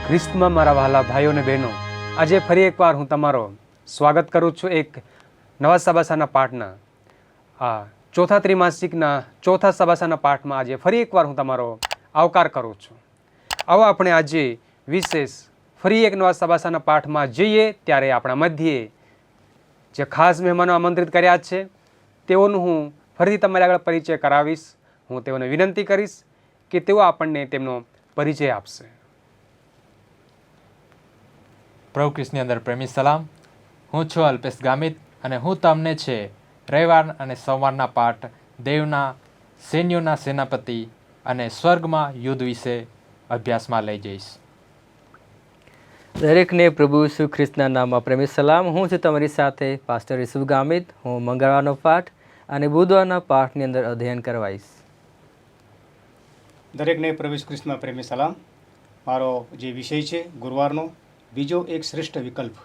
ખ્રિસ્તમાં મારા વહાલા ભાઈઓ અને બહેનો, આજે ફરી એકવાર હું તમારો સ્વાગત કરું છું એક નવા સબાસાના પાઠના આ ચોથા ત્રિમાસિકના ચોથા સબાસાના પાઠમાં આજે ફરી એકવાર હું તમારો આવકાર કરું છું. આવો આપણે આજે વિશેષ ફરી એક નવા સબાસાના પાઠમાં જઈએ ત્યારે આપણા મધ્યે જે ખાસ મહેમાનો આમંત્રિત કર્યા છે તેઓનું હું ફરીથી તમારી આગળ પરિચય કરાવીશ. હું તેઓને વિનંતી કરીશ કે તેઓ આપણને તેમનો પરિચય આપશે. પ્રભુ ખ્રિસ્તની અંદર પ્રેમી સલામ. હું છું અલ્પેશ ગામિત અને હું તમને છે રવિવાર અને સોમવારના પાઠ દેવના સૈન્યોના સેનાપતિ અને સ્વર્ગમાં યુદ્ધ વિશે અભ્યાસમાં લઈ જઈશ. દરેકને પ્રભુ ઈસુ ખ્રિસ્તના નામમાં પ્રેમી સલામ. હું છું તમારી સાથે પાસ્ટર ઈસુ ગામિત. હું મંગળવારનો પાઠ અને બુધવારના પાઠની અંદર અધ્યયન કરવાઈશ. દરેકને પ્રભુ ઈસુ ખ્રિસ્તમાં પ્રેમી સલામ. મારો જે વિષય છે ગુરુવારનો બીજો એક શ્રેષ્ઠ વિકલ્પ.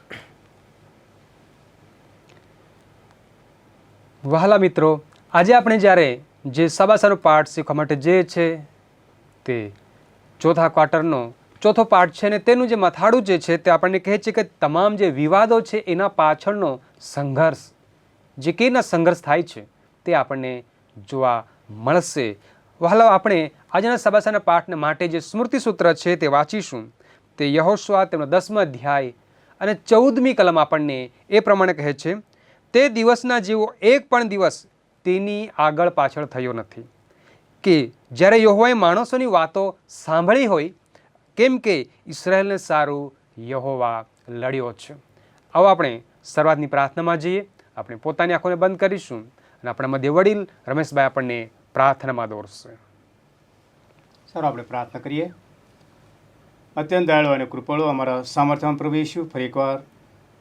વહાલા મિત્રો, આજે આપણે જ્યારે જે સબાસાનો પાઠ શીખવા માટે જે છે તે ચોથા ક્વાર્ટરનો ચોથો પાઠ છે ને તેનું જે મથાળું જે છે તે આપણને કહે છે કે તમામ જે વિવાદો છે એના પાછળનો સંઘર્ષ, જે કેના સંઘર્ષ થાય છે તે આપણને જોવા મળશે. વહાલા, આપણે આજના સબાસાના પાઠને માટે જે સ્મૃતિ સૂત્ર છે તે વાંચીશું. તે યહોશુઆ તેમનો 10મા અધ્યાય અને 14મી કલમ આપણને એ પ્રમાણે કહે છે, તે દિવસના જેવો એક પણ દિવસ તેની આગળ પાછળ થયો નથી કે જ્યારે યહોવાએ માણસોની વાતો સાંભળી હોય, કેમ કે ઇસ્રાયેલને સારું યહોવા લડ્યો છે. આવો આપણે શરૂઆતની પ્રાર્થનામાં જઈએ. આપણે પોતાની આંખોને બંધ કરીશું અને આપણા મધ્ય વડીલ રમેશભાઈ આપણને પ્રાર્થનામાં દોરશે. સારું, આપણે પ્રાર્થના કરીએ. અત્યંત દયાળુ અને કૃપાળુ અમારા સામર્થ્યમાં પ્રભુ ઈસુ, ફરી એકવાર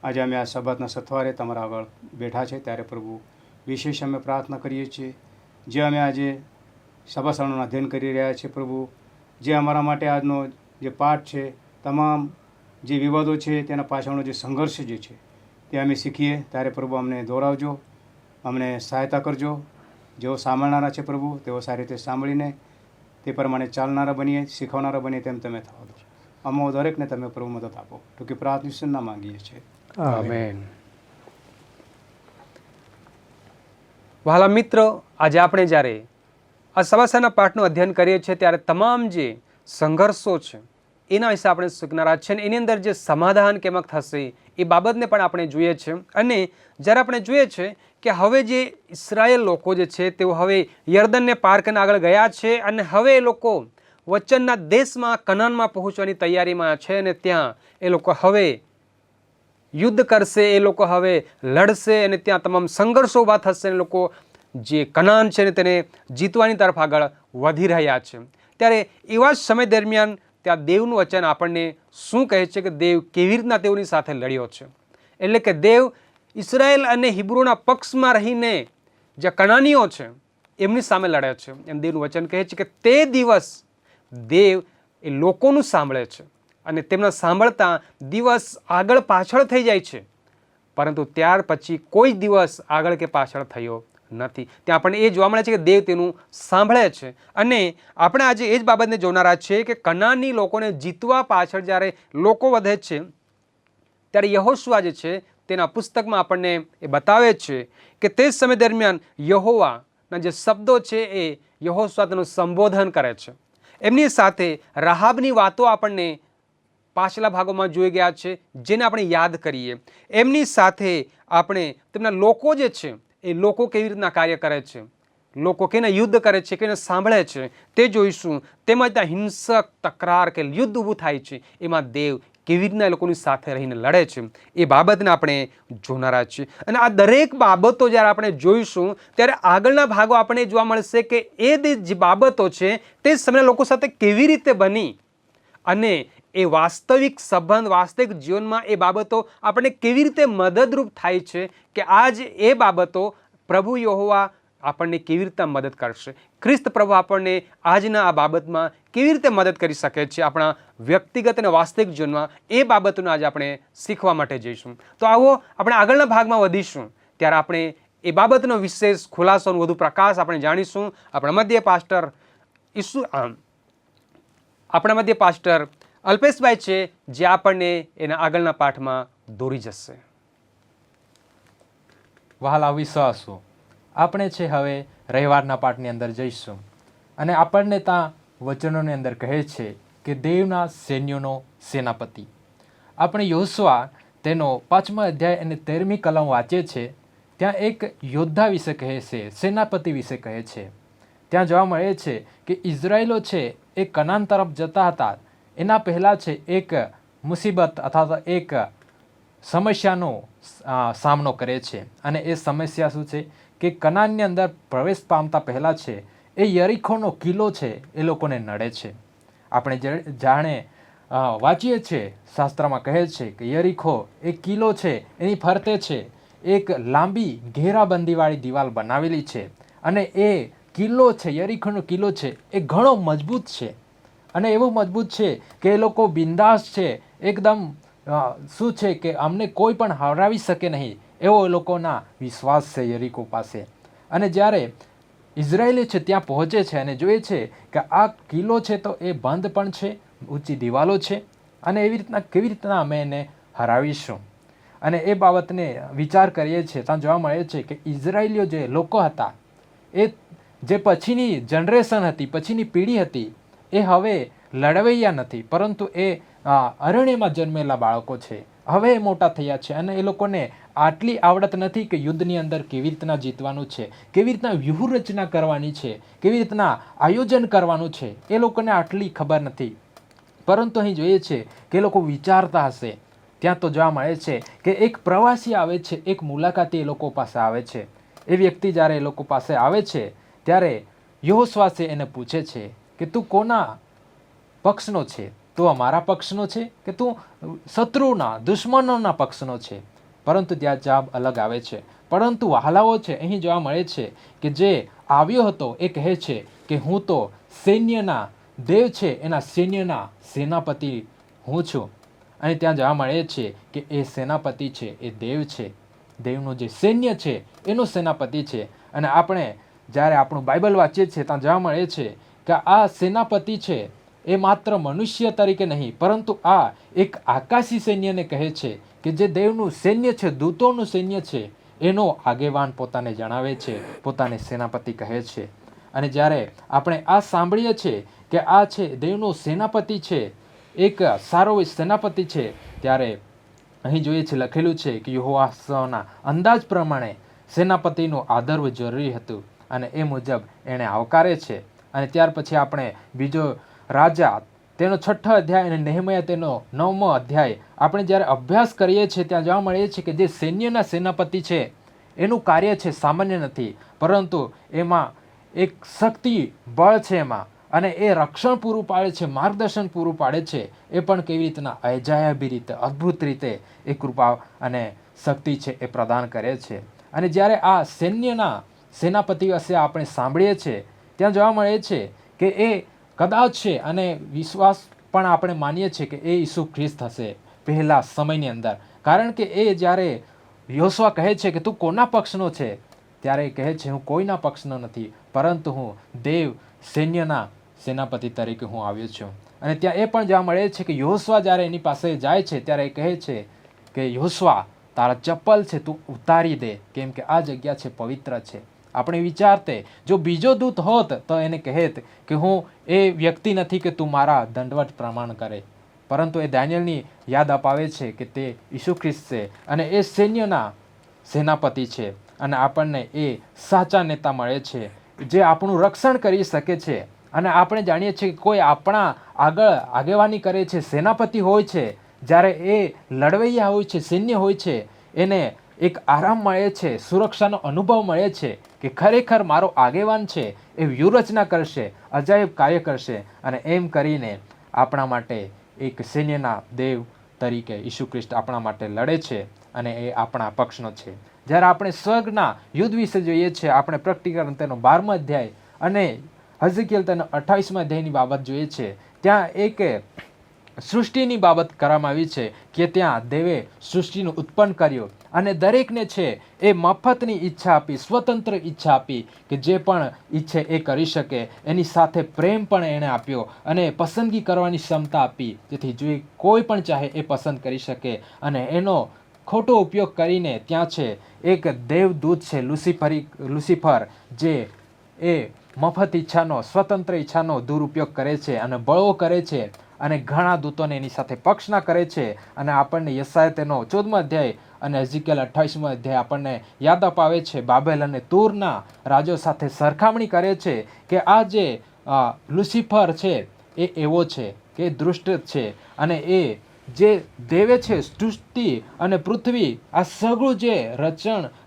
આજે અમે આ સબાતના સથવારે તમારા આગળ બેઠા છે ત્યારે પ્રભુ વિશેષ અમે પ્રાર્થના કરીએ છીએ. જે અમે આજે સબાસણોનું અધ્યયન કરી રહ્યા છીએ પ્રભુ, જે અમારા માટે આજનો જે પાઠ છે, તમામ જે વિવાદો છે તેના પાછળનો જે સંઘર્ષ જે છે તે અમે શીખીએ ત્યારે પ્રભુ અમને દોરાવજો, અમને સહાયતા કરજો. જેઓ સાંભળનારા છે પ્રભુ તેઓ સારી રીતે સાંભળીને તે પ્રમાણે ચાલનારા બનીએ, શીખવનારા બનીએ તેમ તમે થવા દો. અમો દરેકને તમે પ્રભુ મદદ આપો. ટૂંકી પ્રાર્થના માંગીએ છીએ. આમેન. વહાલા મિત્રો, આજે આપણે જ્યારે આ સબાસાના પાઠનું અધ્યયન કરીએ છીએ ત્યારે તમામ જે સંઘર્ષો છે એના વિશે આપણે શીખનારા છે અને એની અંદર જે સમાધાન કેમક થશે એ બાબતને પણ આપણે જોઈએ છે. અને જ્યારે આપણે જોઈએ છે કે હવે જે ઇસ્રાયેલ લોકો જે છે તેઓ હવે યર્દનને પાર કરીને આગળ ગયા છે અને હવે એ લોકો વચનના દેશમાં કનાનમાં પહોંચવાની તૈયારીમાં છે અને ત્યાં એ લોકો હવે યુદ્ધ કરશે, એ લોકો હવે લડશે અને ત્યાં તમામ સંઘર્ષો ઊભા થશે. એ લોકો જે કનાન છે ને તેને જીતવાની તરફ આગળ વધી રહ્યા છે. ત્યારે એવા જ સમય દરમિયાન ત્યાં દેવનું વચન આપણને શું કહે છે કે દેવ કેવી રીતના તેઓની સાથે લડ્યો છે. એટલે કે દેવ ઇસ્રાયેલ અને હિબ્રુના પક્ષમાં રહીને જે કનાનીઓ છે એમની સામે લડે છે. એમ દેવનું વચન કહે છે કે તે દિવસ દેવ એ લોકોનું સાંભળે છે અને તેમના સાંભળતા દિવસ આગળ પાછળ થઈ જાય છે, પરંતુ ત્યાર પછી કોઈ દિવસ આગળ કે પાછળ થયો નથી. ત્યાં આપણને એ જોવા મળે છે કે દેવ તેનું સાંભળે છે. અને આપણે આજે એ જ બાબતને જોનારા છે કે કનાની લોકોને જીતવા પાછળ જ્યારે લોકો વધે છે ત્યારે યહોશુઆ જે છે તેના પુસ્તકમાં આપણને એ બતાવે છે કે તે સમય દરમિયાન યહોવાના જે શબ્દો છે એ યહોશુઆ તેનું સંબોધન કરે છે. એમની સાથે રાહાબની વાતો આપણને પાછલા ભાગોમાં જોઈ ગયા છે, જેને આપણે યાદ કરીએ. એમની સાથે આપણે તેમના લોકો જે છે એ લોકો કેવી રીતના કાર્ય કરે છે, લોકો કેને યુદ્ધ કરે છે, કેને સાંભળે છે તે જોઈશું. તેમજ ત્યાં હિંસક તકરાર કે યુદ્ધ ઊભું થાય છે એમાં દેવ કેવી રીતના એ લોકોની સાથે રહીને લડે છે એ બાબતને આપણે જોનારા છીએ. અને આ દરેક બાબતો જ્યારે આપણે જોઈશું ત્યારે આગળના ભાગો આપણે જોવા મળશે કે એ જે બાબતો છે તે સમયના લોકો સાથે કેવી રીતે બની અને એ વાસ્તવિક સંબંધ, વાસ્તવિક જીવનમાં એ બાબતો આપણને કેવી રીતે મદદરૂપ થાય છે કે આજ એ બાબતો પ્રભુ યહોવા આપણને કેવી રીતે મદદ કરશે. ખ્રિસ્ત પ્રભુ આપણને આજના આ બાબતમાં કેવી રીતે મદદ કરી શકે છે આપણા વ્યક્તિગત અને વાસ્તવિક જીવનમાં, એ બાબતોને આજે આપણે શીખવા માટે જઈશું. તો આવો આપણે આગળના ભાગમાં વધીશું ત્યારે આપણે એ બાબતનો વિશેષ ખુલાસો, વધુ પ્રકાશ આપણે જાણીશું. આપણા મધ્ય પાસ્ટર અલ્પેશભાઈ છે જે આપણને એના આગળના પાઠમાં દોરી જશે. વહાલા વિશ્વાસો, આપણે છે હવે રવિવારના પાઠની અંદર જઈશું અને આપણને ત્યાં વચનોની અંદર કહે છે કે દેવના સૈન્યોનો સેનાપતિ. આપણે યોશુઆ તેનો 5મા અધ્યાય અને 13મી કલમ વાંચીએ છીએ. ત્યાં એક યોદ્ધા વિશે કહે છે, સેનાપતિ વિશે કહે છે. ત્યાં જોવા મળે છે કે ઇઝરાયેલો છે એ કનાન તરફ જતા હતા. એના પહેલાં છે એક મુસીબત અથવા તો એક સમસ્યાનો સામનો કરે છે. અને એ સમસ્યા શું છે કે કનાનની અંદર પ્રવેશ પામતા પહેલાં છે એ યરીખોનો કિલ્લો છે એ લોકોને નડે છે. આપણે જાણે વાંચીએ છીએ, શાસ્ત્રમાં કહે છે કે યરીખો એ કિલ્લો છે, એની ફરતે છે એક લાંબી ઘેરાબંધીવાળી દિવાલ બનાવેલી છે. અને એ કિલ્લો છે, યરીખોનો કિલ્લો છે, એ ઘણો મજબૂત છે. અને એવું મજબૂત છે કે એ લોકો બિંદાસ છે, એકદમ શું છે કે અમને કોઈ પણ હરાવી શકે નહીં એવો એ લોકોના વિશ્વાસ છે યરીખો પાસે. અને જ્યારે ઇઝરાયેલી છે ત્યાં પહોંચે છે અને જોઈએ છે કે આ કિલ્લો છે તો એ બંધ પણ છે, ઊંચી દિવાલો છે, અને કેવી રીતના અમે એને હરાવીશું. અને એ બાબતને વિચાર કરીએ છીએ ત્યાં જોવા મળે છે કે ઇઝરાયેલીઓ જે લોકો હતા, એ જે પછીની જનરેશન હતી, પછીની પેઢી હતી, એ હવે લડવૈયા નથી, પરંતુ એ અરણ્યમાં જન્મેલા બાળકો છે. હવે એ મોટા થયા છે અને એ લોકોને આટલી આવડત નથી કે યુદ્ધની અંદર કેવી રીતના જીતવાનું છે, કેવી રીતના વ્યૂહરચના કરવાની છે, કેવી રીતના આયોજન કરવાનું છે, એ લોકોને આટલી ખબર નથી. પરંતુ અહીં જોઈએ છે કે એ લોકો વિચારતા હશે. ત્યાં તો જોવા મળે છે કે એક પ્રવાસી આવે છે, એક મુલાકાતી એ લોકો પાસે આવે છે. એ વ્યક્તિ જ્યારે એ લોકો પાસે આવે છે ત્યારે યહોશુઆ એને પૂછે છે કે તું કોના પક્ષનો છે? તું અમારા પક્ષનો છે કે તું શત્રુના, દુશ્મનોના પક્ષનો છે? પરંતુ ત્યાં જવાબ અલગ આવે છે. પરંતુ વહાલાઓ છે, અહીં જોવા મળે છે કે જે આવ્યો હતો એ કહે છે કે હું તો સૈન્યના દેવ છે, એના સૈન્યના સેનાપતિ હું છું. અને ત્યાં જોવા મળે છે કે એ સેનાપતિ છે, એ દેવ છે, દેવનું જે સૈન્ય છે એનો સેનાપતિ છે. અને આપણે જ્યારે આપણું બાઇબલ વાંચીએ છીએ ત્યાં જોવા મળે છે કે આ સેનાપતિ છે એ માત્ર મનુષ્ય તરીકે નહીં, પરંતુ આ એક આકાશી સૈન્યને કહે છે કે જે દેવનું સૈન્ય છે, દૂતોનું સૈન્ય છે, એનો આગેવાન પોતાને જણાવે છે, પોતાને સેનાપતિ કહે છે. અને જ્યારે આપણે આ સાંભળીએ છીએ કે આ છે દેવનો સેનાપતિ છે, એક સારો સેનાપતિ છે, ત્યારે અહીં જોઈએ છે લખેલું છે કે યહોવાના અંદાજ પ્રમાણે સેનાપતિનું આદરવું જરૂરી હતું અને એ મુજબ એણે આવકારે છે. અને ત્યાર પછી આપણે બીજો રાજા તેનો 6ઠ્ઠો અધ્યાય અને નેહમ્યા તેનો 9મો અધ્યાય આપણે જ્યારે અભ્યાસ કરીએ છીએ ત્યાં જોવા મળે છે કે જે સૈન્યના સેનાપતિ છે એનું કાર્ય છે સામાન્ય નથી, પરંતુ એમાં એક શક્તિ બળ છે એમાં, અને એ રક્ષણ પૂરું પાડે છે, માર્ગદર્શન પૂરું પાડે છે. એ પણ કેવી રીતના અજાયબી રીતે, અદ્ભુત રીતે એ કૃપા અને શક્તિ છે એ પ્રદાન કરે છે. અને જ્યારે આ સૈન્યના સેનાપતિ વિશે આપણે સાંભળીએ છીએ ત્યાં જોવા મળે છે કે એ કદાચ છે, અને વિશ્વાસ પણ આપણે માનીએ છીએ કે એ ઈસુ ખ્રિસ્ત હશે પહેલા સમયની અંદર. કારણ કે એ જ્યારે યહોશુઆ કહે છે કે તું કોના પક્ષનો છે, ત્યારે એ કહે છે હું કોઈના પક્ષનો નથી, પરંતુ હું દેવ સૈન્યના સેનાપતિ તરીકે હું આવ્યો છું. અને ત્યાં એ પણ જોવા મળે છે કે યહોશુઆ જ્યારે એની પાસે જાય છે ત્યારે એ કહે છે કે યહોશુઆ તારા ચપ્પલ છે તું ઉતારી દે, કેમ કે આ જગ્યા છે પવિત્ર છે. આપણે વિચારતે જો બીજો દૂત હોત તો એને કહેત કે હું એ વ્યક્તિ નથી કે તું મારા દંડવટ પ્રમાણ કરે, પરંતુ એ દાનિયેલની યાદ અપાવે છે કે તે ઈસુ ખ્રિસ્ત છે અને એ સૈન્યના સેનાપતિ છે. અને આપણને એ સાચા નેતા મળે છે જે આપણું રક્ષણ કરી શકે છે. અને આપણે જાણીએ છીએ કે કોઈ આપણા આગળ આગેવાની કરે છે, સેનાપતિ હોય છે, જ્યારે એ લડવૈયા હોય છે, સૈન્ય હોય છે, એને એક આરામ મળે છે, સુરક્ષાનો અનુભવ મળે છે કે ખરેખર મારો આગેવાન છે એ વ્યૂહરચના કરશે, અજાયબ કાર્ય કરશે. અને એમ કરીને આપણા માટે એક સૈન્યના દેવ તરીકે ઈસુ ખ્રિસ્ત આપણા માટે લડે છે અને એ આપણા પક્ષનો છે. જ્યારે આપણે સ્વર્ગના યુદ્ધ વિશે જોઈએ છીએ, આપણે પ્રકટીકરણ તેનો 12મો અધ્યાય અને હઝકીએલ તેનો 28મા અધ્યાયની બાબત જોઈએ છે, ત્યાં એક સૃષ્ટિની બાબત કરવામાં આવી છે કે ત્યાં દેવે સૃષ્ટિનું ઉત્પન્ન કર્યું અને દરેકને છે એ મફતની ઈચ્છા આપી, સ્વતંત્ર ઈચ્છા આપી કે જે પણ ઈચ્છે એ કરી શકે. એની સાથે પ્રેમ પણ એણે આપ્યો અને પસંદગી કરવાની ક્ષમતા આપી, જેથી જે કોઈ પણ ચાહે એ પસંદ કરી શકે. અને એનો ખોટો ઉપયોગ કરીને ત્યાં છે એક દેવદૂત છે લુસિફર, જે એ મફત ઈચ્છાનો, સ્વતંત્ર ઈચ્છાનો દુરુપયોગ કરે છે અને બળવો કરે છે અને ઘણા દૂતોને એની સાથે પક્ષના કરે છે. અને આપણને યશાયા તેનો 14મો અધ્યાય અને એઝેકિયલ 28મો અધ્યાય આપણને યાદ અપાવે છે. બાબેલ અને તૂરના રાજો સાથે સરખામણી કરે છે કે આ જે લુસિફર છે એ એવો છે કે દુષ્ટ છે, અને એ જે દેવે છે સૃષ્ટિ અને પૃથ્વી આ સગળું જે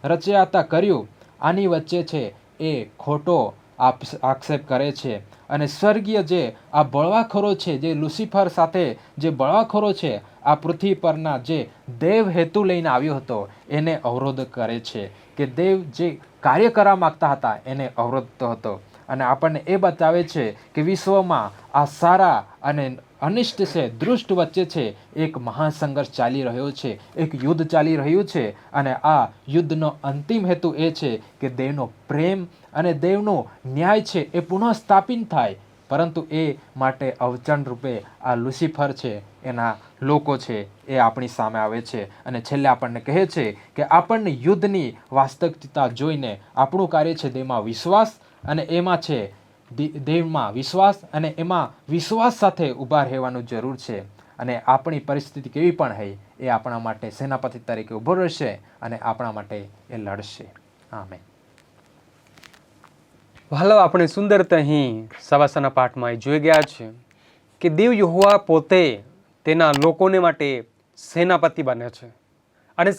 રચયાતા કર્યું, આની વચ્ચે છે એ ખોટો આક્ષેપ કરે છે. અને સ્વર્ગીય જે આ બળવાખોરો છે, જે લુસિફર સાથે જે બળવાખોરો છે, આ પૃથ્વી પરના જે દેવ હેતુ લઈને આવ્યો હતો એને અવરોધ કરે છે, કે દેવ જે કાર્ય કરવા માગતા હતા એને અવરોધતો હતો. અને આપણને એ બતાવે છે કે વિશ્વમાં આ સારા અને અનિષ્ટ છે, દૃષ્ટ વચ્ચે છે એક મહાસંઘર્ષ ચાલી રહ્યો છે, એક યુદ્ધ ચાલી રહ્યું છે. અને આ યુદ્ધનો અંતિમ હેતુ એ છે કે દેવનો પ્રેમ અને દેવનો ન્યાય છે એ પુનઃ સ્થાપિત થાય. પરંતુ એ માટે અવચણ રૂપે આ લુસિફર છે, એના લોકો છે એ આપણી સામે આવે છે. અને છેલ્લે આપણને કહે છે કે આપણને યુદ્ધની વાસ્તવિકતા જોઈને આપણું કાર્ય છે દેવમાં વિશ્વાસ, અને એમાં છે દેવમાં વિશ્વાસ, અને એમાં વિશ્વાસ સાથે ઊભા રહેવાનું જરૂર છે. અને આપણી પરિસ્થિતિ કેવી પણ હોય એ આપણા માટે સેનાપતિ તરીકે ઊભો રહેશે અને આપણા માટે એ લડશે. આમેન. વહાલો, આપણે સુંદરતા અહીં સવાસાના પાઠમાં જોઈ ગયા છે કે દેવ યહોવા પોતે તેના લોકોને માટે સેનાપતિ બને છે. અને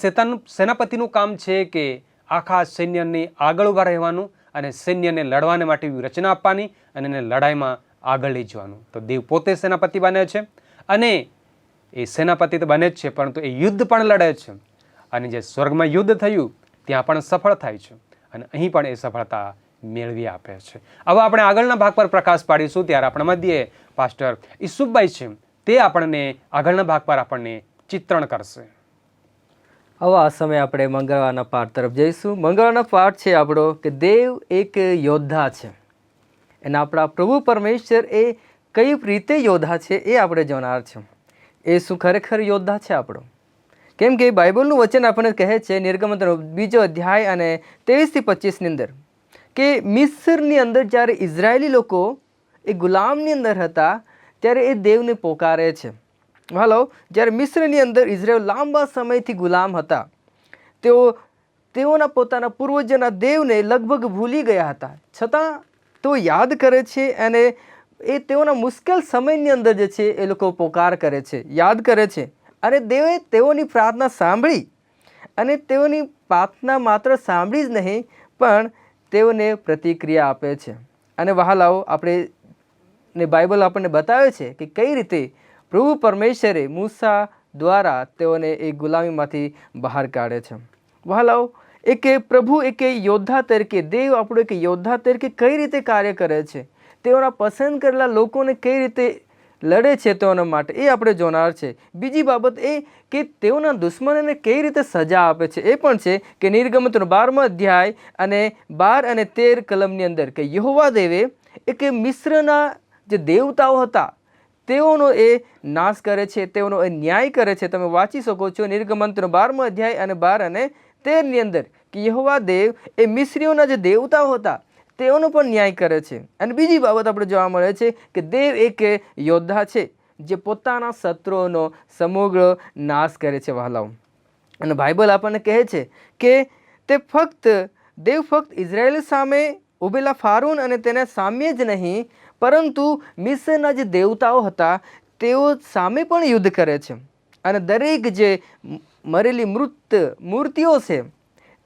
સેનાપતિનું કામ છે કે આખા સૈન્યની આગળ ઊભા રહેવાનું અને સૈન્યને લડવાને માટે રચના આપવાની અને એને લડાઈમાં આગળ લઈ જવાનું. તો દેવ પોતે સેનાપતિ બને છે, અને એ સેનાપતિ તો બને જ છે, પરંતુ એ યુદ્ધ પણ લડે છે. અને જે સ્વર્ગમાં યુદ્ધ થયું ત્યાં પણ સફળ થાય છે, અને અહીં પણ એ સફળતા મેળવી આપે છે. હવે આપણે આગળના ભાગ પર પ્રકાશ પાડીશું, ત્યારે આપણા મધ્યે પાસ્ટર ઈસુફભાઈ છે, તે આપણને આગળના ભાગ પર આપણને ચિત્રણ કરશે. હવે આ સમયે આપણે મંગળવારના પાઠ તરફ જઈશું. મંગળવારનો પાઠ છે આપણો કે દેવ એક યોદ્ધા છે, અને આપણા પ્રભુ પરમેશ્વર એ કઈ રીતે યોદ્ધા છે એ આપણે જોનાર છે. એ શું ખરેખર યોદ્ધા છે આપણો? કેમ કે બાઇબલનું વચન આપણને કહે છે નિર્ગમનનો 2 અધ્યાય અને 23 થી 25ની અંદર કે મિસ્રની અંદર જ્યારે ઇઝરાયેલી લોકો એ ગુલામની અંદર હતા ત્યારે એ દેવને પોકારે છે. હાલો, જ્યારે મિસ્રની અંદર ઇઝરાયેલ લાંબા સમયથી ગુલામ હતા, તેઓના પોતાના પૂર્વજોના દેવને લગભગ ભૂલી ગયા હતા, છતાં તેઓ યાદ કરે છે અને એ તેઓના મુશ્કેલ સમયની અંદર જે છે એ લોકો પોકાર કરે છે, યાદ કરે છે. અને દેવે તેઓની પ્રાર્થના સાંભળી, અને તેઓની પ્રાર્થના માત્ર સાંભળી જ નહીં પણ તેઓને પ્રતિક્રિયા આપે છે. અને વહાલાઓ, આપણે બાઇબલ આપણને બતાવે છે કે કઈ રીતે પ્રભુ પરમેશ્વરે મૂસા દ્વારા તેઓને એ ગુલામીમાંથી બહાર કાઢે છે. વહાલાઓ, પ્રભુ એક યોદ્ધા તરીકે, દેવ આપણો એક યોદ્ધા તરીકે કઈ રીતે કાર્ય કરે છે, તેઓના પસંદ કરેલા લોકોને કઈ રીતે લડે છે તેઓના માટે, એ આપણે જોનાર છે. બીજી બાબત એ કે તેઓના દુશ્મનોને કઈ રીતે સજા આપે છે એ પણ છે કે નિર્ગમનનો 12મો અધ્યાય અને 12 અને 13 કલમની અંદર કે યહોવા દેવે એક મિસ્રના જે દેવતાઓ હતા તેઓનો એ નાશ કરે છે, તેઓનો એ ન્યાય કરે છે. તમે વાંચી શકો છો નિર્ગમનનો 12મો અધ્યાય અને 12 અને 13ની અંદર કે યહોવા દેવ એ મિસ્રીઓના જે દેવતાઓ હતા તેઓનો પણ ન્યાય કરે છે. અને બીજી બાબત આપણે જોવા મળે છે કે દેવ એક યોદ્ધા છે જે પોતાના શત્રુઓનો સમગ્ર નાશ કરે છે. વહાલાઓ, અને બાઇબલ આપણને કહે છે કે દેવ ફક્ત ઇઝરાયેલ સામે ઉભેલા ફારૂન અને તેના સામે જ નહીં, પરંતુ મિસ્રના જે દેવતાઓ હતા તેઓ સામે પણ યુદ્ધ કરે છે. અને દરેક જે મરેલી મૂર્તિઓ છે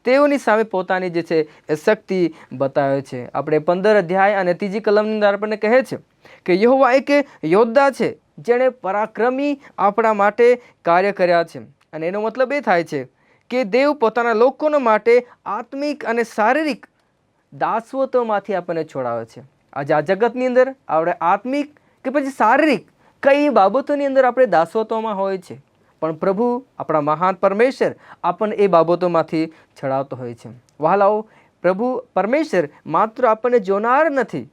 તેઓની સામે પોતાની જે છે એ શક્તિ બતાવે છે. આપણે 15 અધ્યાય અને 3 કલમની અંદર આપણને કહે છે કે યહોવા એક યોદ્ધા છે જેણે પરાક્રમી આપણા માટે કાર્ય કર્યા છે. અને એનો મતલબ એ થાય છે કે દેવ પોતાના લોકોના માટે આત્મિક અને શારીરિક દાસત્વમાંથી આપણને છોડાવે છે. આજે આ જગતની અંદર આપણે આત્મિક કે પછી શારીરિક કઈ બાબતોની અંદર આપણે દાસત્વમાં હોય છે. પણ પ્રભુ આપણા મહાન પરમેશ્વર આપણને એ બાબતોમાંથી છડાવતો હોય છે. વહાલાઓ, પ્રભુ પરમેશ્વર માત્ર આપણને જોનાર નથી,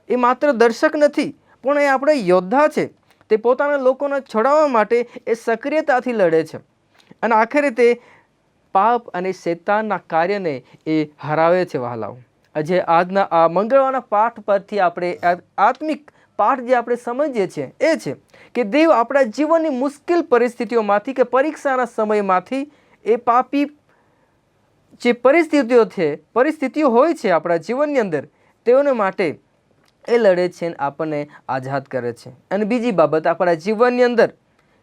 એ માત્ર દર્શક નથી, પણ એ આપણે યોદ્ધા છે. તે પોતાના લોકોને છોડાવવા માટે એ સક્રિયતાથી લડે છે અને આખરે તે પાપ અને શૈતાનના કાર્યને એ હરાવે છે. વહાલાઓ, આજે આજના આ મંગળવારના પાઠ પરથી આપણે આત્મિક પાઠ જે આપણે સમજીએ છીએ એ છે કે દેવ આપણા જીવનની મુશ્કેલ પરિસ્થિતિઓમાંથી કે પરીક્ષાના સમયમાંથી એ પાપી જે પરિસ્થિતિઓ હોય છે આપણા જીવનની અંદર, તેઓને માટે એ લડે છે અને આપણને આઝાદ કરે છે. અને બીજી બાબત, આપણા જીવનની અંદર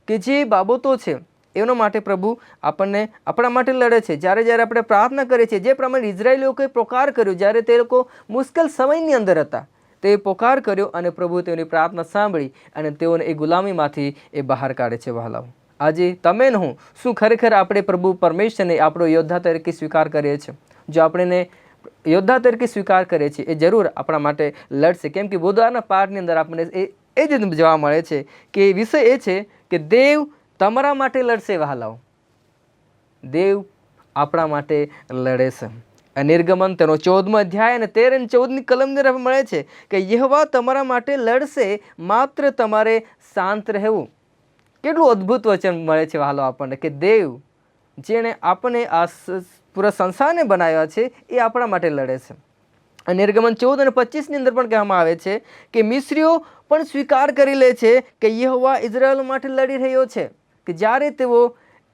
કે જે બાબતો છે એના માટે પ્રભુ આપણને આપણા માટે લડે છે. જ્યારે જ્યારે આપણે પ્રાર્થના કરીએ છીએ, જે પ્રમાણે ઇઝરાયેલીઓએ પોકાર કર્યો, જ્યારે તે લોકો મુશ્કેલ સમયની અંદર હતા, તે પોકાર કર્યો અને પ્રભુ તેઓની પ્રાર્થના સાંભળી અને તેઓને એ ગુલામીમાંથી એ બહાર કાઢે છે. વહાલાઓ, આજે તમે ને હું શું ખરેખર આપણે પ્રભુ પરમેશ્વરને આપણો યોદ્ધા તરીકે સ્વીકાર કરીએ છીએ? જો આપણે યોદ્ધા તરીકે સ્વીકાર કરીએ છીએ, એ જરૂર આપણા માટે લડશે. કેમ કે બુધવારના પાઠની અંદર આપણને એ જ જોવા મળે છે કે વિષય એ છે કે દેવ તમારા માટે લડશે. વહાલાઓ, દેવ આપણા માટે લડે છે. નિર્ગમન તેનો 14મો અધ્યાય અને 13 અને 14ની કલમની અંદર મળે છે કે યહોવા તમારા માટે લડશે, માત્ર તમારે શાંત રહેવું. કેટલું અદ્ભુત વચન મળે છે વહાલો આપણને કે દેવ જેણે આપણને આ પૂરા સંસારને બનાવ્યા છે એ આપણા માટે લડે છે. અને નિર્ગમન 14 અને 25ની અંદર પણ કહેવામાં આવે છે કે મિસ્રીઓ પણ સ્વીકાર કરી લે છે કે યહોવા ઇઝરાયલ માટે લડી રહ્યો છે. કે જ્યારે તેઓ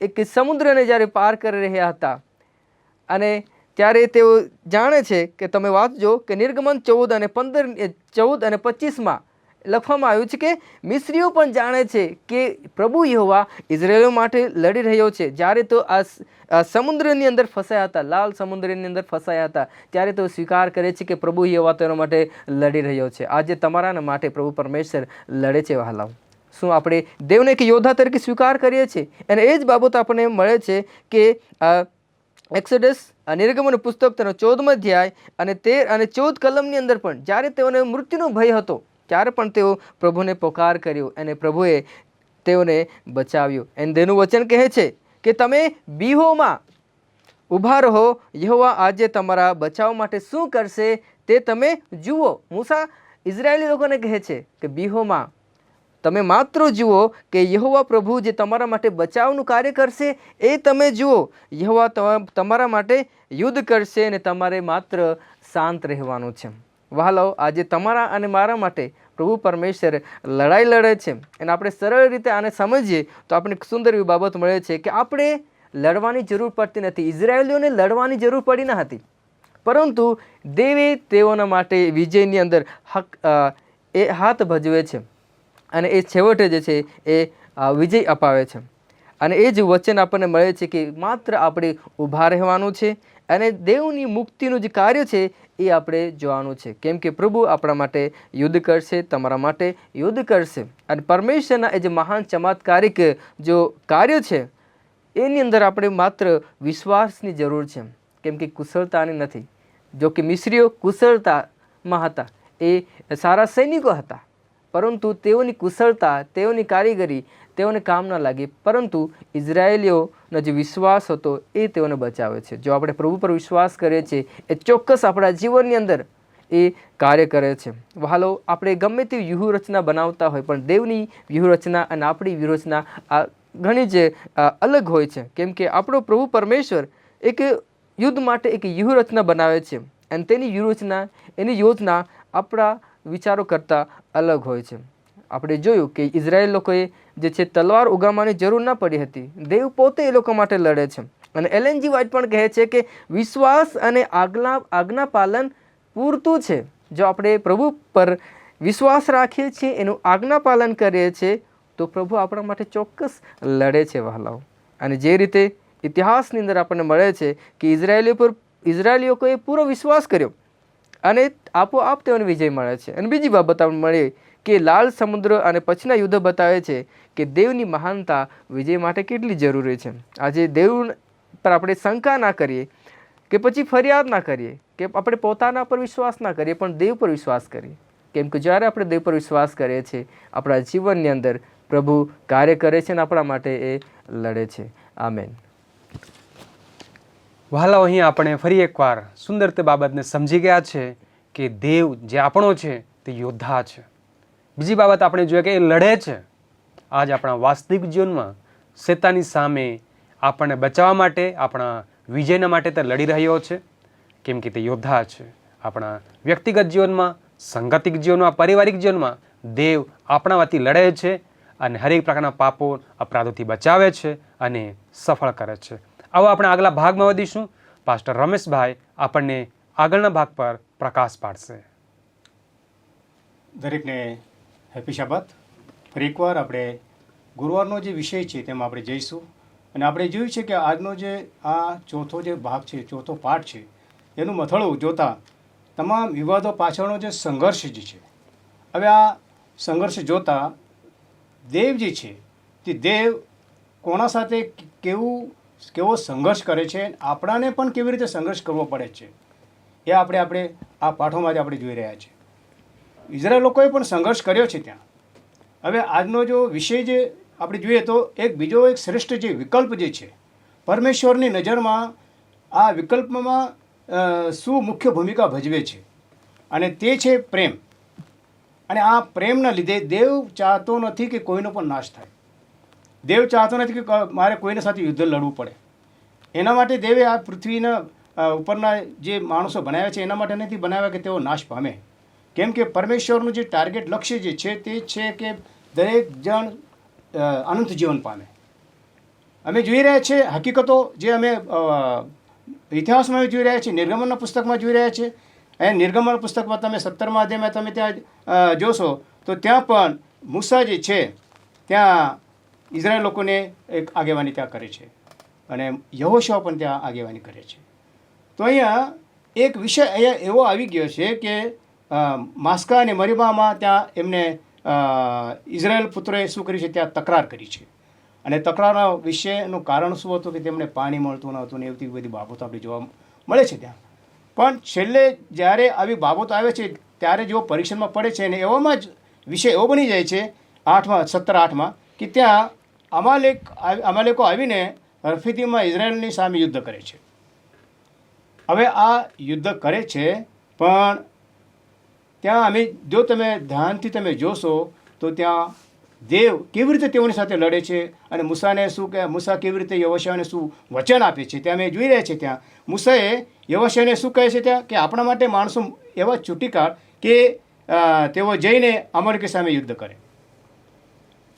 એક સમુદ્રને જ્યારે પાર કરી રહ્યા હતા અને ત્યારે તેઓ જાણે છે કે તમે વાંચજો કે નિર્ગમન 14 અને 25માં લખવામાં આવ્યું છે કે મિસ્રીઓ પણ જાણે છે કે પ્રભુ યહોવા ઇઝરાયેલો માટે લડી રહ્યો છે. જ્યારે તો આ સમુદ્રની અંદર ફસાયા હતા, લાલ સમુદ્રની અંદર ફસાયા હતા, ત્યારે તેઓ સ્વીકાર કરે છે કે પ્રભુ યહોવા તેના માટે લડી રહ્યો છે. આજે તમારા માટે પ્રભુ પરમેશ્વર લડે છે. વહાલાઓ, શું આપણે દેવને એક યોદ્ધા તરીકે સ્વીકાર કરીએ છીએ? અને એ જ બાબત આપણને મળે છે કે એક્સોડસ નિર્ગમન પુસ્તક તેનો 14મો અધ્યાય અને 13 અને 14 કલમની અંદર પણ જ્યારે તેઓને મૃત્યુનો ભય હતો, ત્યારે પણ તેઓ પ્રભુને પોકાર કર્યો અને પ્રભુએ તેઓને બચાવ્યું. અને તેનું વચન કહે છે કે તમે બીહોમાં ઊભા રહો, યહોવા આજે તમારા બચાવ માટે શું કરશે તે તમે જુઓ. મૂસા ઇઝરાયેલી લોકોને કહે છે કે બીહોમાં તમે માત્ર જુઓ કે યહોવા પ્રભુ જે તમારા માટે બચાવનું કાર્ય કરશે એ તમે જુઓ. યહોવા તમારા માટે યુદ્ધ કરશે અને તમારે માત્ર શાંત રહેવાનું છે. વહાલાઓ, આજે તમારા અને મારા માટે પ્રભુ પરમેશ્વર લડાઈ લડે છે. અને આપણે સરળ રીતે આને સમજીએ તો આપણે સુંદર એવી બાબત મળે છે કે આપણે લડવાની જરૂર પડતી નથી. ઇઝરાયેલીઓને લડવાની જરૂર પડી ન હતી, પરંતુ દેવે તેઓના માટે વિજયની અંદર એ હાથ ભજવે છે અને એ છેવટે જે છે એ વિજય અપાવે છે. અને એ જ વચન આપણને મળે છે કે માત્ર આપણે ઊભા રહેવાનું છે અને દેવની મુક્તિનું જે કાર્ય છે એ આપણે જોવાનું છે. કેમ કે પ્રભુ આપણા માટે યુદ્ધ કરશે, તમારા માટે યુદ્ધ કરશે. અને પરમેશ્વરના એ જે મહાન ચમત્કારિક જો કાર્ય છે એની અંદર આપણે માત્ર વિશ્વાસની જરૂર છે. કેમ કે કુશળતાની નથી. જો કે મિસ્રીઓ કુશળતામાં હતા, એ સારા સૈનિકો હતા, પરંતુ તેઓની કુશળતા, તેઓની કારીગરી તેઓને કામ ન લાગી. પરંતુ ઇઝરાયેલીઓનો જે વિશ્વાસ હતો એ તેઓને બચાવે છે. જો આપણે પ્રભુ પર વિશ્વાસ કરીએ છીએ, એ ચોક્કસ આપણા જીવનની અંદર એ કાર્ય કરે છે. વહાલો, આપણે ગમે તેવી વ્યૂહરચના બનાવતા હોય, પણ દેવની વ્યૂહરચના અને આપણી વ્યૂહરચના આ ઘણી જ અલગ હોય છે. કેમ કે આપણો પ્રભુ પરમેશ્વર એક યુદ્ધ માટે એક વ્યૂહરચના બનાવે છે અને તેની વ્યૂહરચના, એની યોજના આપણા વિચારો કરતાં અલગ હોય છે. આપણે જોયું કે ઇઝરાયેલ લોકોએ જે છે તલવાર ઉગામવાની જરૂર ના પડી હતી. દેવ પોતે એ લોકો માટે લડે છે. અને એલએન જી વ્હાઇટ પણ કહે છે કે વિશ્વાસ અને આજ્ઞા પાલન પૂરતું છે. જો આપણે પ્રભુ પર વિશ્વાસ રાખીએ છીએ, એનું આજ્ઞા પાલન કરીએ છીએ, તો પ્રભુ આપણા માટે ચોક્કસ લડે છે. વહાલાઓ, અને જે રીતે ઇતિહાસની અંદર આપણને મળે છે કે ઇઝરાયેલીઓએ પૂરો વિશ્વાસ કર્યો અને આપોઆપ તેઓને વિજય મળે છે. અને બીજી બાબત આપણને મળે કે લાલ સમુદ્ર અને પછીના યુદ્ધ બતાવે છે કે દેવની મહાનતા વિજય માટે કેટલી જરૂરી છે. આજે દેવ પર આપણે શંકા ના કરીએ કે પછી ફરિયાદ ના કરીએ કે આપણે પોતાના પર વિશ્વાસ ના કરીએ, પણ દેવ પર વિશ્વાસ કરીએ. કેમ કે જ્યારે આપણે દેવ પર વિશ્વાસ કરીએ છીએ, આપણા જીવનની અંદર પ્રભુ કાર્ય કરે છે અને આપણા માટે એ લડે છે. આમેન. વહાલાઓ, અહીં આપણે ફરી એકવાર સુંદર તે બાબતને સમજી ગયા છે કે દેવ જે આપણો છે તે યોદ્ધા છે. બીજી બાબત આપણે જોઈએ કે એ લડે છે. આજ આપણા વાસ્તવિક જીવનમાં શેતાની સામે આપણને બચાવવા માટે, આપણા વિજયના માટે તે લડી રહ્યો છે, કેમ કે તે યોદ્ધા છે. આપણા વ્યક્તિગત જીવનમાં, સંગતિક જીવનમાં, પારિવારિક જીવનમાં દેવ આપણા વતી લડે છે અને હરેક પ્રકારના પાપો, અપરાધોથી બચાવે છે અને સફળ કરે છે. આવો આપણે આગલા ભાગમાં વધીશું. પાસ્ટર રમેશભાઈ આપણને આગળના ભાગ પર પ્રકાશ પાડશે. દરેકને હેપી શાબાત. ફરી એકવાર આપણે ગુરુવારનો જે વિષય છે તેમાં આપણે જઈશું અને આપણે જોયું છે કે આજનો જે આ ચોથો જે ભાગ છે, ચોથો પાઠ છે, એનું મથળું જોતાં તમામ વિવાદો પાછળનો જે સંઘર્ષ જે છે, હવે આ સંઘર્ષ જોતાં દેવ જે છે તે દેવ કોના સાથે કેવો સંઘર્ષ કરે છે, આપણાને પણ કેવી રીતે સંઘર્ષ કરવો પડે છે, એ આપણે આ પાઠોમાં જ આપણે જોઈ રહ્યા છીએ. ઇઝરાયલ લોકોએ પણ સંઘર્ષ કર્યો છે ત્યાં. હવે આજનો જો વિષય જે આપણે જોઈએ તો બીજો એક શ્રેષ્ઠ જે વિકલ્પ જે છે, પરમેશ્વરની નજરમાં આ વિકલ્પમાં શું મુખ્ય ભૂમિકા ભજવે છે, અને તે છે પ્રેમ. અને આ પ્રેમના લીધે દેવ ચાહતો નથી કે કોઈનો પણ નાશ થાય. દેવ ચાહતો નથી કે મારે કોઈના સાથે યુદ્ધ લડવું પડે. એના માટે દેવે આ પૃથ્વીના ઉપરના જે માણસો બનાવ્યા છે એના માટે નથી બનાવ્યા કે તેઓ નાશ પામે. કેમ કે પરમેશ્વરનું જે ટાર્ગેટ લક્ષ્ય જે છે તે છે કે દરેક જણ અનંત જીવન પામે. અમે જોઈ રહ્યા છીએ હકીકતો, જે અમે ઇતિહાસમાં જોઈ રહ્યા છીએ, નિર્ગમનના પુસ્તકમાં જોઈ રહ્યા છીએ. અને નિર્ગમન પુસ્તકમાં તમે 17મા અધ્યાયમાં તમે ત્યાં જોશો તો ત્યાં પણ મૂસા જે છે ત્યાં ઇઝરાયલ લોકોને એક આગેવાની ત્યાં કરે છે અને યહોશુઆ પણ ત્યાં આગેવાની કરે છે. તો અહીંયા એક વિષય અહીંયા એવો આવી ગયો છે કે માસ્કા અને મરીબામાં ત્યાં એમને ઇઝરાયલ પુત્રોએ શું કર્યું છે, ત્યાં તકરાર કરી છે. અને તકરારના વિશેનું કારણ શું હતું કે તેમને પાણી મળતું ન હતું ને એવી બધી બાબતો આપણે જોવા મળે છે ત્યાં. પણ છેલ્લે જ્યારે આવી બાબતો આવે છે ત્યારે જેઓ પરીક્ષણમાં પડે છે અને એવામાં જ વિષય એવો બની જાય છે 17:8 કે ત્યાં અમાલેકો આવીને રફીદીમમાં ઇઝરાયલની સામે યુદ્ધ કરે છે. હવે આ યુદ્ધ કરે છે પણ ત્યાં જો તમે ધ્યાનથી તમે જોશો તો ત્યાં દેવ કેવી રીતે તેઓની સાથે લડે છે અને મૂસા કેવી રીતે યહોશુઆને શું વચન આપે છે ત્યાં અમે જોઈ રહ્યા છીએ. ત્યાં મૂસાએ યહોશુઆને શું કહે છે ત્યાં કે આપણા માટે માણસો એવા છૂટી કાઢ કે તેઓ જઈને અમલેકી સામે યુદ્ધ કરે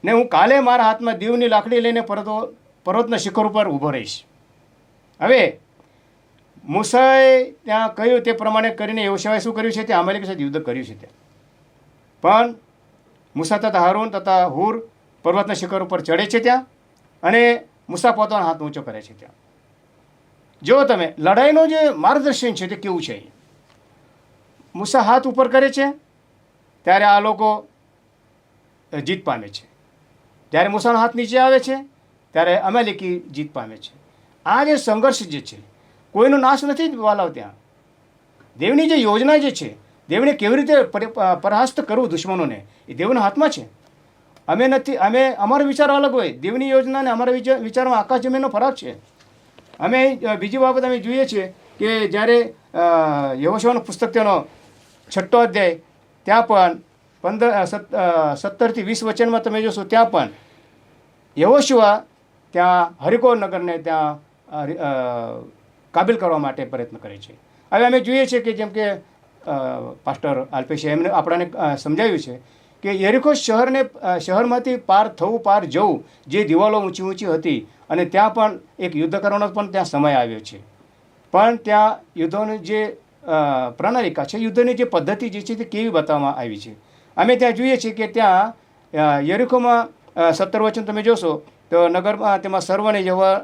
ને હું કાલે મારા હાથમાં દીવની લાકડી લઈને પર્વતના શિખર ઉપર ઊભો રહીશ. હવે મૂસાએ ત્યાં કહ્યું તે પ્રમાણે કરીને યહોશુઆએ શું કર્યું છે, ત્યાં અમલેકી સાથે યુદ્ધ કર્યું છે ત્યાં. પણ મૂસા તથા હારૂન તથા હુર પર્વતના શિખર ઉપર ચડે છે ત્યાં અને મૂસા પોતાનો હાથ ઊંચો કરે છે ત્યાં. જો તમે લડાઈનો જે માર્ગદર્શન છે તે કેવું છે, મૂસા હાથ ઉપર કરે છે ત્યારે આ લોકો જીત પામે છે. જ્યારે મૂસાનો હાથ નીચે આવે છે ત્યારે અમાલેકી જીત પામે છે. આ જે સંઘર્ષ જે છે કોઈનો નાશ નથી વાલાવ. ત્યાં દેવની જે યોજના જે છે, દેવને કેવી રીતે પરાસ્ત કરવું દુશ્મનોને, એ દેવના હાથમાં છે. અમે અમારો વિચાર અલગ હોય, દેવની યોજના અને અમારા વિચારમાં આકાશ જમીનનો ફરક છે. અમે બીજી બાબત અમે જોઈએ છીએ કે જ્યારે યહોશુઆનું પુસ્તક તેનો 6 અધ્યાય ત્યાં પણ 17 થી 20 વચનમાં તમે જોશો ત્યાં પણ યહોશુઆ ત્યાં હરિકો નગરને ત્યાં કાબિલ કરવા માટે પ્રયત્ન કરે છે. હવે અમે જોઈએ છીએ કે જેમ કે પાસ્ટર અલ્પેશે એમને આપણને સમજાવ્યું છે કે યરીકો શહેરમાંથી પાર જવું, જે દિવાલો ઊંચી ઊંચી હતી અને ત્યાં પણ એક યુદ્ધ કરવાનો પણ ત્યાં સમય આવ્યો છે. પણ ત્યાં યુદ્ધોની જે પ્રણાલિકા છે, યુદ્ધની જે પદ્ધતિ જે છે તે કેવી બતાવવામાં આવી છે. અમે ત્યાં જોઈએ છીએ કે ત્યાં યરીકોમાં 17 વચન તમે જોશો તો નગરમાં તેમાં સર્વને યહોવા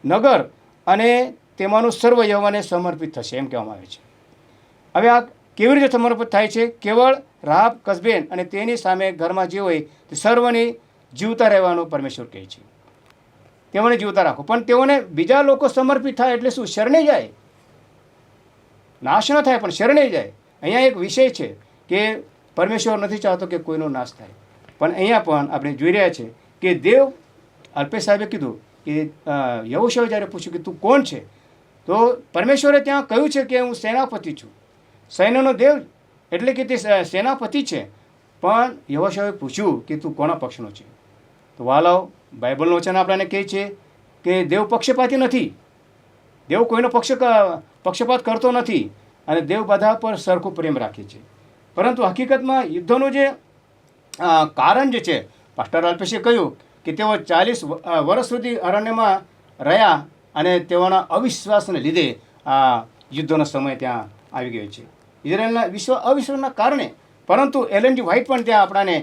નગર અને તેમાંનું સર્વ યહોવાને સમર્પિત થશે એમ કહેવામાં આવે છે. હવે આ કેવી રીતે સમર્પિત થાય છે? કેવળ રાહબ કસબેન અને તેની સામે ઘરમાં જે હોય તે સર્વને જીવતા રહેવાનું પરમેશ્વર કહે છે. તેઓને જીવતા રાખો, પણ તેઓને બીજા લોકો સમર્પિત થાય એટલે શું? શરણે જાય, નાશ ન થાય પણ શરણે જાય. અહીંયા એક વિષય છે કે પરમેશ્વર નથી ચાહતો કે કોઈનો નાશ થાય. પણ અહીંયા પણ આપણે જોઈ રહ્યા છે કે દેવ અલ્પેશ સાહેબે કીધું કે યહોશુઆએ જ્યારે પૂછ્યું કે તું કોણ છે, તો પરમેશ્વરે ત્યાં કહ્યું છે કે હું સેનાપતિ છું, સૈન્યનો દેવ એટલે કે તે સેનાપતિ છે. પણ યહોશુઆએ પૂછ્યું કે તું કોના પક્ષનો છે? તો વાલાઓ, બાઇબલનું વચન આપણને કહે છે કે દેવ પક્ષપાતી નથી. દેવ કોઈનો પક્ષપાત કરતો નથી અને દેવ બધા પર સરખું પ્રેમ રાખે છે. પરંતુ હકીકતમાં યુદ્ધનું જે કારણ જે છે, પાસ્ટર અલ્પેશે કહ્યું કે તેઓ 40 વર્ષ સુધી અરણ્યમાં રહ્યા અને તેઓના અવિશ્વાસને લીધે આ યુદ્ધનો સમય ત્યાં આવી ગયો છે, ઇઝરાયલના અવિશ્વાસના કારણે. પરંતુ એલએનજી વ્હાઇટ પણ ત્યાં આપણાને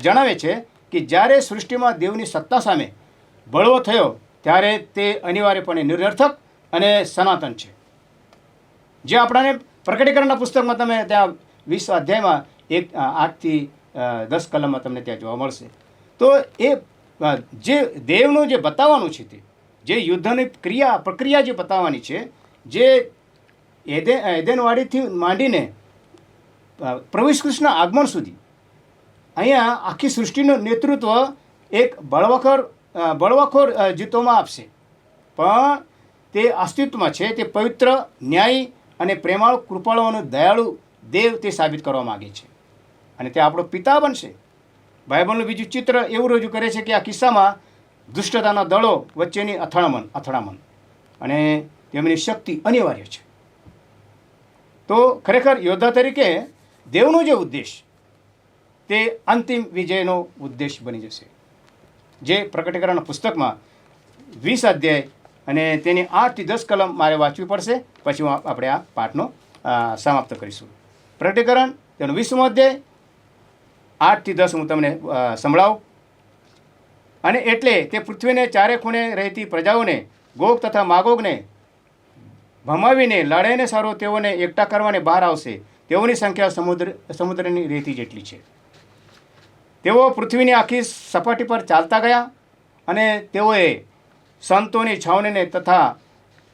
જણાવે છે કે જ્યારે સૃષ્ટિમાં દેવની સત્તા સામે બળવો થયો ત્યારે તે અનિવાર્યપણે નિરર્થક અને સનાતન છે. જે આપણાને પ્રકટીકરણના પુસ્તકમાં તમે ત્યાં 20 અધ્યાયમાં 8 થી 10 કલમમાં તમને ત્યાં જોવા મળશે. તો એ જે દેવનું જે બતાવવાનું છે, તે જે યુદ્ધની પ્રક્રિયા જે બતાવવાની છે, જે એદેનવાડીથી માંડીને પ્રભુ ઈસુ ખ્રિસ્તના આગમન સુધી અહીંયા આખી સૃષ્ટિનું નેતૃત્વ એક બળવાખોર જીતોમાં આપશે. પણ તે અસ્તિત્વમાં છે, તે પવિત્ર, ન્યાયી અને પ્રેમાળુ, કૃપાળુ અને દયાળુ દેવ તે સાબિત કરવા માગે છે અને તે આપણો પિતા બનશે. બાઇબલનું બીજું ચિત્ર એવું રજૂ કરે છે કે આ કિસ્સામાં દુષ્ટતાના દળો વચ્ચેની અથડામણ અને તેમની શક્તિ અનિવાર્ય છે. તો ખરેખર યોદ્ધા તરીકે દેવનો જે ઉદ્દેશ, તે અંતિમ વિજયનો ઉદ્દેશ બની જશે. જે પ્રકટીકરણના પુસ્તકમાં 20 અધ્યાય અને તેની 8 થી 10 કલમ મારે વાંચવી પડશે, પછી આપણે આ પાઠનો સમાપ્ત કરીશું. પ્રકટીકરણ તેનો 20મો અધ્યાય 8 થી 10 હું તમને સંભળાવું. અને એટલે તે પૃથ્વીને ચારે ખૂણે રહેતી પ્રજાઓને, ગોગ તથા માગોગને ભમાવીને લડાઈને સારો તેઓને એકઠા કરવાને બહાર આવશે. તેઓની સંખ્યા સમુદ્રની રેતી જેટલી છે. તેઓ પૃથ્વીની આખી સપાટી પર ચાલતા ગયા અને તેઓએ સંતોની છાવણીને તથા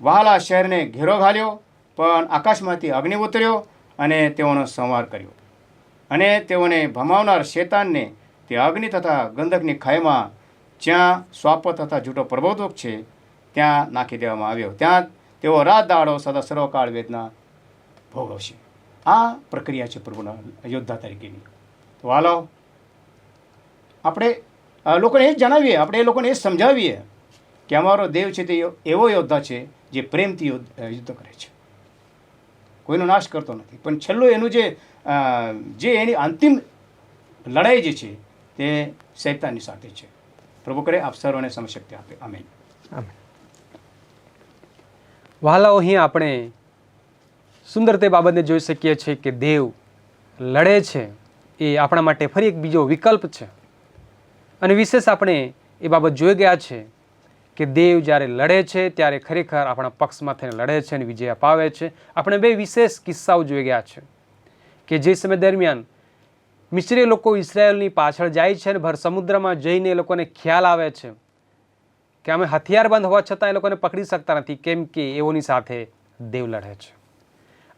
વહાલા શહેરને ઘેરો ઘાલ્યો. પણ આકાશમાંથી અગ્નિ ઉતર્યો અને તેઓનો સંહાર કર્યો અને તેઓને ભમાવનાર શેતાનને તે અગ્નિ તથા ગંધકની ખાઈમાં, જ્યાં સ્વાપ તથા જૂઠો પ્રબોધક છે, ત્યાં નાખી દેવામાં આવ્યો. ત્યાં તેઓ રાત દાડો સદા સર્વકાળ વેદના ભોગવશે. આ પ્રક્રિયા છે પ્રભુના યોદ્ધા તરીકેની. તો હાલો, આપણે લોકોને એ જ જણાવીએ, આપણે એ લોકોને એ સમજાવીએ કે અમારો દેવ છે તે એવો યોદ્ધા છે જે પ્રેમથી યુદ્ધ કરે છે, કોઈનો નાશ કરતો નથી. પણ છેલ્લું એનું જે એની અંતિમ લડાઈ જે છે તે શૈતાનની સાથે છે. પ્રભુ કરે આપ સર્વને સમશક્તિ આપે. આમેન. વહાલાઓ, અહીં આપણે સુંદર તે બાબતને જોઈ શકીએ છીએ કે દેવ લડે છે એ આપણા માટે ફરી એક બીજો વિકલ્પ છે. અને વિશેષ આપણે એ બાબત જોઈ ગયા છે કે દેવ જ્યારે લડે છે ત્યારે ખરેખર આપણા પક્ષમાં થઈને લડે છે અને વિજય અપાવે છે. આપણે બે વિશેષ કિસ્સાઓ જોઈ ગયા છે કે જે સમય દરમિયાન મિસ્રી લોકો ઇઝરાયલની પાછળ જાય છે અને ભર સમુદ્રમાં જઈને એ લોકોને ખ્યાલ આવે છે કે અમે હથિયારબંધ હોવા છતાં એ લોકોને પકડી શકતા નથી, કેમ કે એઓની સાથે દેવ લડે છે.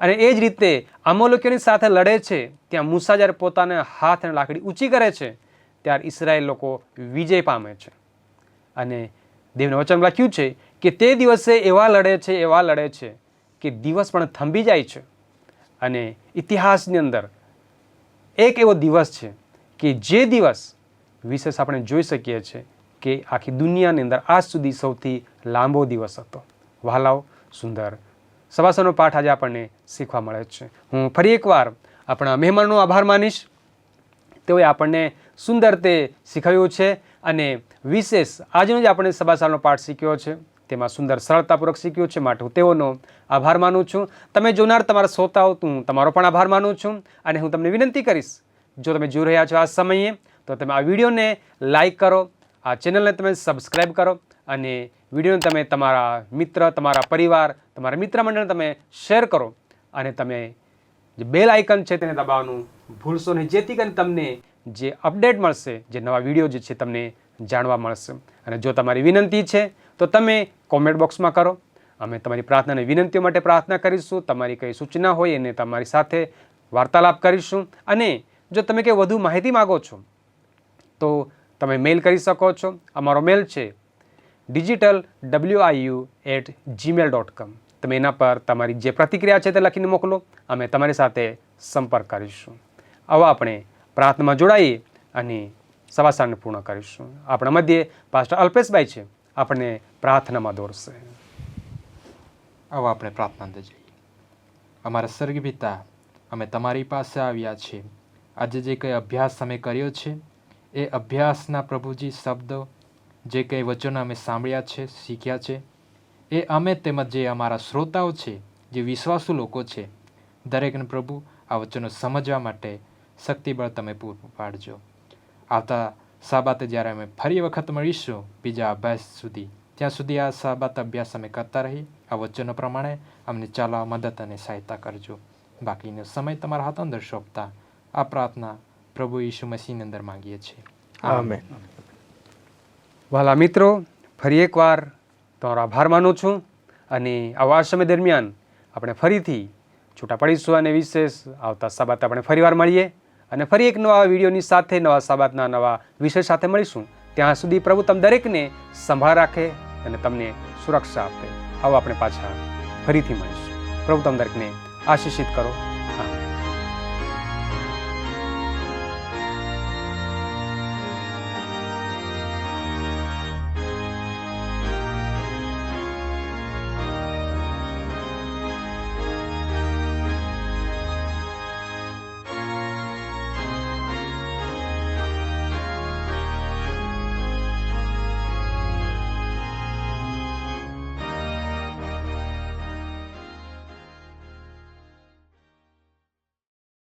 અને એ જ રીતે અમોલકીઓની સાથે લડે છે. ત્યાં મૂસા જ્યારે પોતાના હાથ અને લાકડી ઊંચી કરે છે ત્યારે ઇસરાયેલ લોકો વિજય પામે છે. અને દેવના વચનમાં લખ્યું છે કે તે દિવસે એવા લડે છે કે દિવસ પણ થંભી જાય છે. અને ઇતિહાસની અંદર એક એવો દિવસ છે કે જે દિવસ વિશેષ આપણે જોઈ શકીએ છીએ કે આખી દુનિયાની અંદર આજ સુધી સૌથી લાંબો દિવસ હતો. વહાલાઓ, સુંદર સવાસનો પાઠ આજે આપણને શીખવા મળે છે. હું ફરી એકવાર આપણા મહેમાનનો આભાર માનીશ. તેઓએ આપણને સુંદર તે શીખવ્યું છે અને વિશેષ આજનો જે આપણે સભાસારનો પાઠ શીખ્યો છે તેમાં સુંદર સરળતાપૂર્વક શીખ્યું છે, માટે હું તેઓનો આભાર માનું છું. તમે જોનાર તમારા શ્રોતાઓ, હું તમારો પણ આભાર માનું છું. અને હું તમને વિનંતી કરીશ, જો તમે જોઈ રહ્યા છો આ સમયે, તો તમે આ વિડીયોને લાઈક કરો, આ ચેનલને તમે સબસ્ક્રાઈબ કરો અને વિડીયોને તમે તમારા મિત્ર, તમારા પરિવાર, તમારા મિત્ર મંડળને તમે શેર કરો અને તમે જે બેલ આઇકન છે તેને દબાવવાનું ભૂલશો નહીં, જેથી કરીને તમને જે અપડેટ મળશે, જે નવા વિડીયો જે છે તમને જાણવા મળશે. અને જો તમારી વિનંતી છે તો તમે કોમેન્ટ બોક્સમાં કરો. અમે તમારી પ્રાર્થના અને વિનંતીઓ માટે પ્રાર્થના કરીશું. તમારી કંઈ સૂચના હોય એને તમારી સાથે વાર્તાલાપ કરીશું. અને જો તમે કંઈ વધુ માહિતી માગો છો તો તમે મેલ કરી શકો છો. અમારો મેલ છે digitalwiu@gmail.com. તમે એના પર તમારી જે પ્રતિક્રિયા છે તે લખીને મોકલો. અમે તમારી સાથે સંપર્ક કરીશું. આવા આપણે પ્રાર્થનામાં જોડાઈએ અને સવાસાને પૂર્ણ કરીશું. આપણા મધ્યે પાસ્ટર અલ્પેશભાઈ છે, આપણને પ્રાર્થનામાં દોરશે. આવો આપણે પ્રાર્થના અંદર જઈએ. અમારા સ્વર્ગીય પિતા, અમે તમારી પાસે આવ્યા છીએ. આજે જે કંઈ અભ્યાસ અમે કર્યો છે એ અભ્યાસના પ્રભુજી શબ્દો, જે કંઈ વચનો અમે સાંભળ્યા છે, શીખ્યા છે, એ અમે તેમજ જે અમારા શ્રોતાઓ છે, જે વિશ્વાસુ લોકો છે, દરેકને પ્રભુ આ વચનો સમજવા માટે શક્તિબળ તમે પૂરું પાડજો. આવતા સાબાતે જ્યારે અમે ફરી વખત મળીશું બીજા અભ્યાસ સુધી, ત્યાં સુધી આ સાબાત અભ્યાસ અમે કરતા રહી આ વચનો પ્રમાણે અમને ચાલવા મદદ અને સહાયતા કરજો. બાકીનો સમય તમારા હાથ અંદર સોંપતા આ પ્રાર્થના પ્રભુ ઈસુ મસીહની અંદર માંગીએ છીએ. આમેન. વહાલા મિત્રો, ફરી એકવાર તમારો આભાર માનું છું. અને આવા સમય દરમિયાન આપણે ફરીથી છૂટા પડીશું અને વિશેષ આવતા સાબાત આપણે ફરીવાર મળીએ અને ફરી એક નવા વિડીયોની સાથે નવા સાબાતના નવા વિષય સાથે મળીશું. ત્યાં સુધી પ્રભુ તમ દરેકને સંભાળ રાખે અને તમને સુરક્ષા આપે. આવો આપણે પાછા ફરીથી મળીશું. પ્રભુ તમ દરેકને આશીષિત કરો.